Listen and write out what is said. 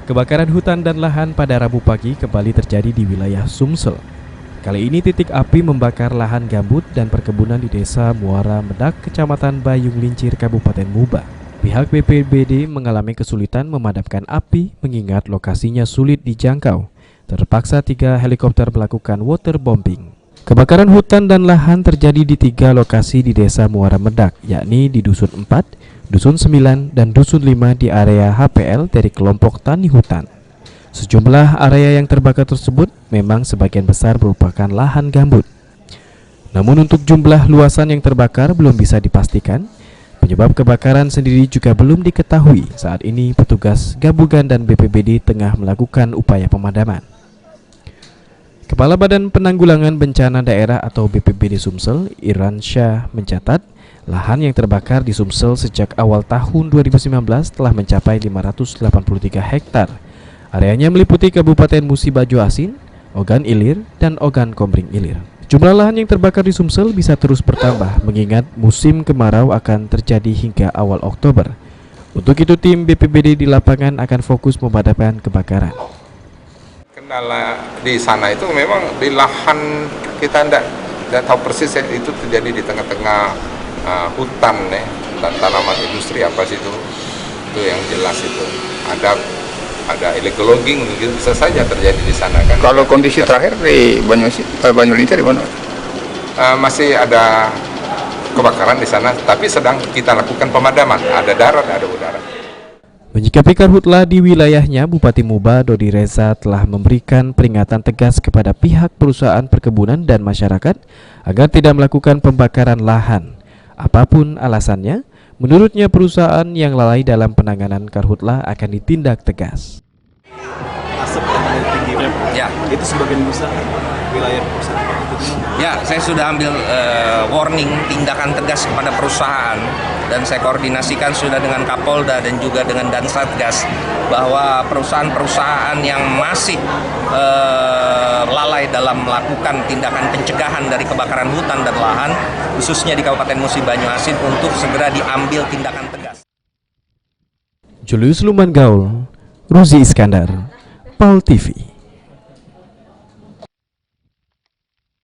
Kebakaran hutan dan lahan pada Rabu pagi kembali terjadi di wilayah Sumsel. Kali ini titik api membakar lahan gambut dan perkebunan di Desa Muara Medak, Kecamatan Bayung Lincir, Kabupaten Muba. Pihak BPBD mengalami kesulitan memadamkan api mengingat lokasinya sulit dijangkau. Terpaksa 3 helikopter melakukan waterbombing. Kebakaran hutan dan lahan terjadi di 3 lokasi di Desa Muara Medak, yakni di Dusun 4, Dusun 9, dan Dusun 5 di area HPL dari kelompok tani hutan. Sejumlah area yang terbakar tersebut memang sebagian besar merupakan lahan gambut. Namun untuk jumlah luasan yang terbakar belum bisa dipastikan. Penyebab kebakaran sendiri juga belum diketahui. Saat ini petugas gabungan dan BPBD tengah melakukan upaya pemadaman. Kepala Badan Penanggulangan Bencana Daerah atau BPBD Sumsel, Iran Syah, mencatat lahan yang terbakar di Sumsel sejak awal tahun 2019 telah mencapai 583 hektar. Areanya meliputi Kabupaten Musi Bajo Asin, Ogan Ilir, dan Ogan Komering Ilir. Jumlah lahan yang terbakar di Sumsel bisa terus bertambah mengingat musim kemarau akan terjadi hingga awal Oktober. Untuk itu tim BPBD di lapangan akan fokus memadamkan kebakaran. Kendala di sana itu memang di lahan kita tidak tahu persis ya, itu terjadi di tengah-tengah hutan ya, dan tanaman industri apa sih itu yang jelas itu ada illegal logging gitu, bisa saja terjadi di sana kan. Kalau kondisi terakhir di Bayung Lincir di mana? Masih ada kebakaran di sana, tapi sedang kita lakukan pemadaman. Ada darat, ada udara. Menyikapi karhutlah di wilayahnya, Bupati Muba Dodi Reza telah memberikan peringatan tegas kepada pihak perusahaan perkebunan dan masyarakat agar tidak melakukan pembakaran lahan. Apapun alasannya, menurutnya perusahaan yang lalai dalam penanganan karhutlah akan ditindak tegas. Asap yang tinggi, ya, itu sebagian besar wilayah perusahaan itu. Ya, saya sudah ambil warning tindakan tegas kepada perusahaan dan saya koordinasikan sudah dengan Kapolda dan juga dengan Dansatgas bahwa perusahaan-perusahaan yang masih lalai dalam melakukan tindakan pencegahan dari kebakaran hutan dan lahan, khususnya di Kabupaten Musi Banyu Asin, untuk segera diambil tindakan tegas. Julius Luman Gaul, Ruzi Iskandar, PAL TV.